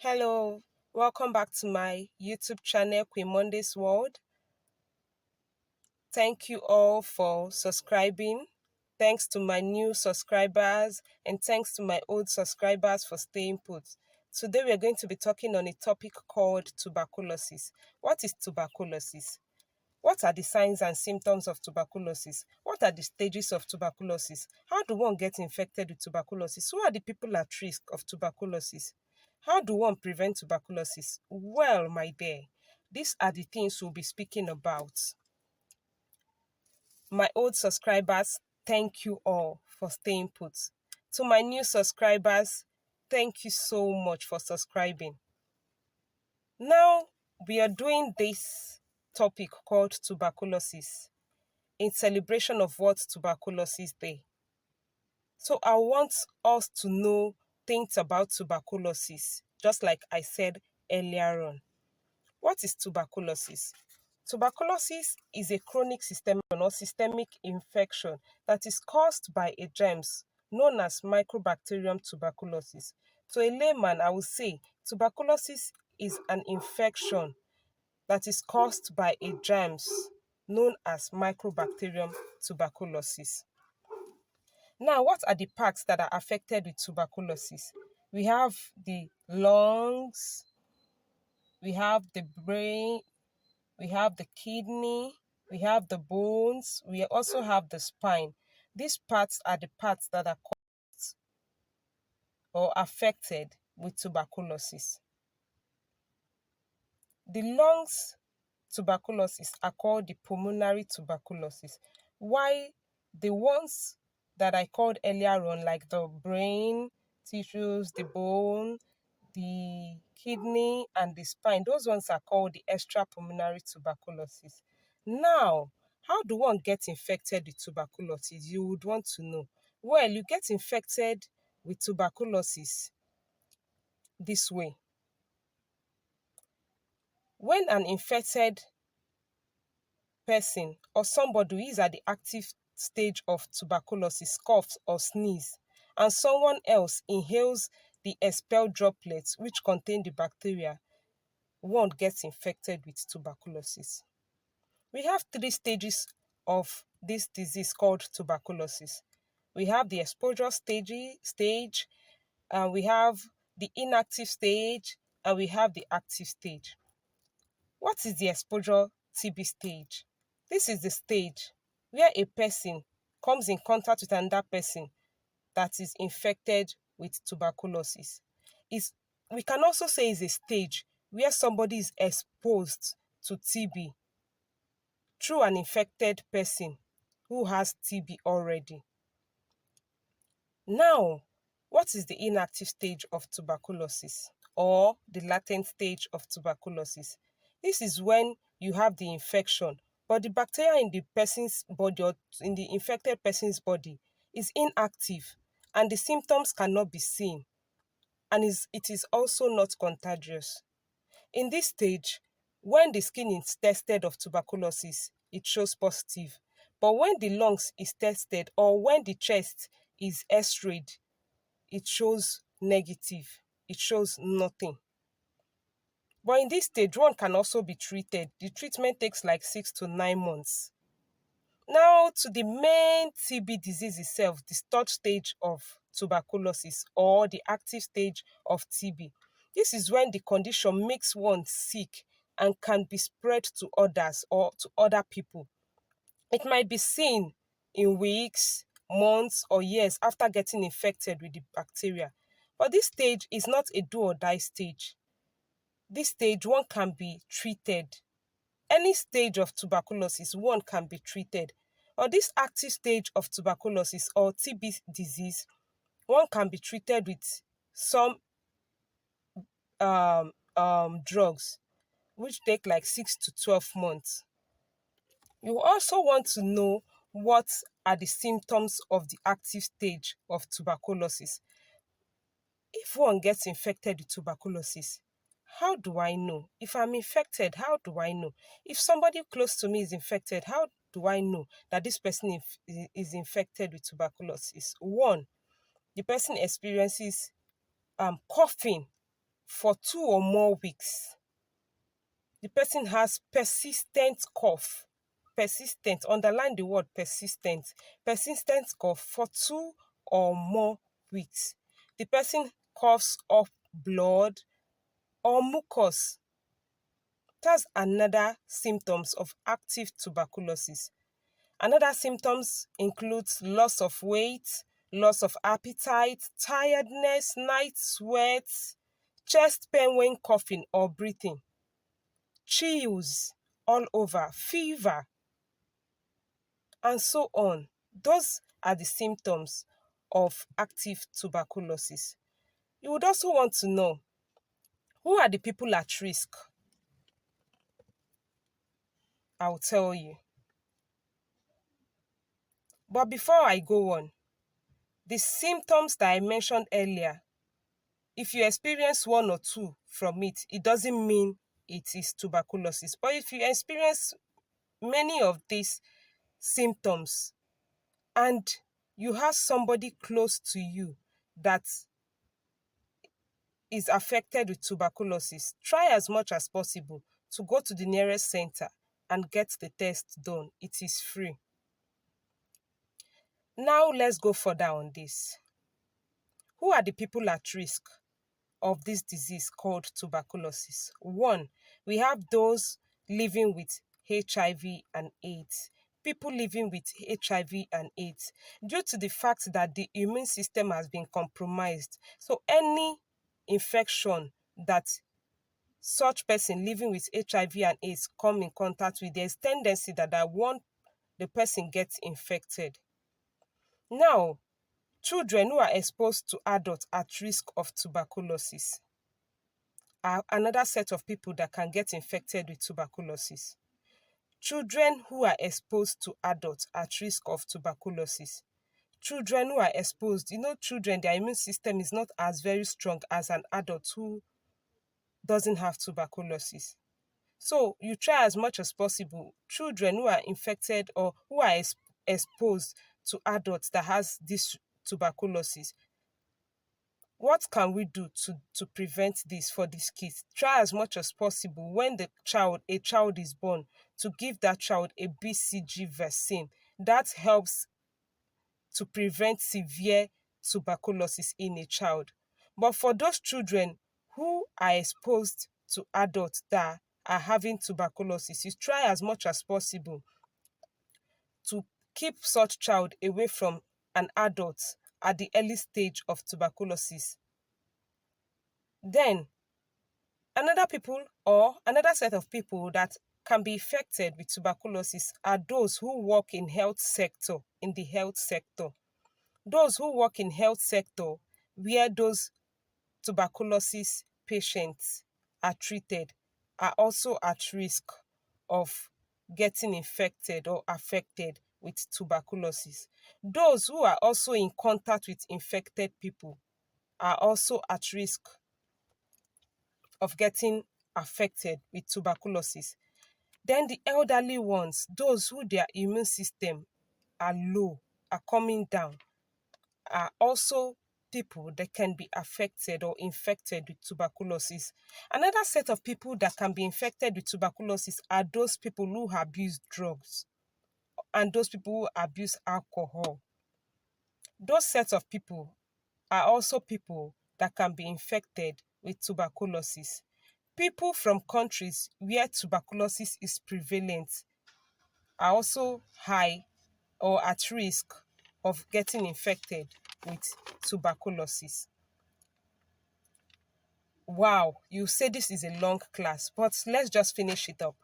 Hello, welcome back to my YouTube channel, Queen Monday's World. Thank you all for subscribing. Thanks to my new subscribers and thanks to my old subscribers for staying put. Today we are going to be talking on a topic called tuberculosis. What is tuberculosis? What are the signs and symptoms of tuberculosis? What are the stages of tuberculosis? How do one get infected with tuberculosis? Who are the people at risk of tuberculosis? How do one prevent tuberculosis? Well, my dear, these are the things we'll be speaking about. My old subscribers, thank you all for staying put. To my new subscribers, thank you so much for subscribing. Now, we are doing this topic called tuberculosis in celebration of World Tuberculosis Day. So I want us to know things about tuberculosis, just like I said earlier on. What is tuberculosis? Tuberculosis is a chronic systemic infection that is caused by a germs known as Mycobacterium tuberculosis. To a layman, I would say tuberculosis is an infection that is caused by a germs known as Mycobacterium tuberculosis. Now, what are the parts that are affected with tuberculosis? We have the lungs, we have the brain, we have the kidney, we have the bones, we also have the spine. These parts are the parts that are caused or affected with tuberculosis. The lungs tuberculosis are called the pulmonary tuberculosis, while the ones that I called earlier on, like the brain tissues, the bone, the kidney, and the spine, those ones are called the extrapulmonary tuberculosis. Now, how do one get infected with tuberculosis? You would want to know. Well, you get infected with tuberculosis this way. When an infected person or somebody who is at the active stage of tuberculosis coughs or sneeze, and someone else inhales the expelled droplets which contain the bacteria, one gets infected with tuberculosis. We have 3 stages of this disease called tuberculosis. We have the exposure stage, and we have the inactive stage, and we have the active stage. What is the exposure TB stage? This is the stage where a person comes in contact with another person that is infected with tuberculosis. We can also say it's a stage where somebody is exposed to TB through an infected person who has TB already. Now, what is the inactive stage of tuberculosis or the latent stage of tuberculosis? This is when you have the infection, but the bacteria in the person's body or in the infected person's body is inactive and the symptoms cannot be seen, and it is also not contagious. In this stage, when the skin is tested of tuberculosis, it shows positive. But when the lungs is tested or when the chest is x-rayed, it shows negative. It shows nothing. But in this stage, one can also be treated. The treatment takes like 6 to 9 months. Now to the main TB disease itself, the 3rd stage of tuberculosis or the active stage of TB. This is when the condition makes one sick and can be spread to others or to other people. It might be seen in weeks, months, or years after getting infected with the bacteria. But this stage is not a do or die stage. This stage, one can be treated. Any stage of tuberculosis, one can be treated. Or this active stage of tuberculosis or TB disease, one can be treated with some drugs, which take like 6 to 12 months. You also want to know what are the symptoms of the active stage of tuberculosis. If one gets infected with tuberculosis, how do I know? If I'm infected, how do I know? If somebody close to me is infected, how do I know that this person is infected with tuberculosis? One, the person experiences coughing for 2 or more weeks. The person has persistent cough. Persistent, underline the word persistent. Persistent cough for 2 or more weeks. The person coughs up blood or mucus. That's another symptoms of active tuberculosis. Another symptoms includes loss of weight, loss of appetite, tiredness, night sweats, chest pain when coughing or breathing, chills all over, fever, and so on. Those are the symptoms of active tuberculosis. You would also want to know, who are the people at risk? I'll tell you. But before I go on, the symptoms that I mentioned earlier, if you experience 1 or 2 from it, it doesn't mean it is tuberculosis. But if you experience many of these symptoms and you have somebody close to you that is affected with tuberculosis, try as much as possible to go to the nearest center and get the test done. It is free. Now let's go further on this. Who are the people at risk of this disease called tuberculosis? 1, we have those living with HIV and AIDS. People living with HIV and AIDS, due to the fact that the immune system has been compromised. So any infection that such person living with HIV and AIDS come in contact with, there's tendency that the person gets infected. Now, children who are exposed to adults at risk of tuberculosis are another set of people that can get infected with tuberculosis. Children who are exposed to adults at risk of tuberculosis. Children who are exposed, children, their immune system is not as very strong as an adult who doesn't have tuberculosis. So you try as much as possible, children who are infected or who are exposed to adults that has this tuberculosis, what can we do to prevent this for these kids? Try as much as possible when a child is born to give that child a BCG vaccine. That helps to prevent severe tuberculosis in a child. But for those children who are exposed to adults that are having tuberculosis, you try as much as possible to keep such child away from an adult at the early stage of tuberculosis. Then, another set of people that can be affected with tuberculosis are those who work in the health sector. Those who work in health sector where those tuberculosis patients are treated are also at risk of getting infected or affected with tuberculosis. Those who are also in contact with infected people are also at risk of getting affected with tuberculosis. Then the elderly ones, those who their immune system are low, are coming down, are also people that can be affected or infected with tuberculosis. Another set of people that can be infected with tuberculosis are those people who abuse drugs and those people who abuse alcohol. Those sets of people are also people that can be infected with tuberculosis. People from countries where tuberculosis is prevalent are also high or at risk of getting infected with tuberculosis. Wow, you say this is a long class, but let's just finish it up.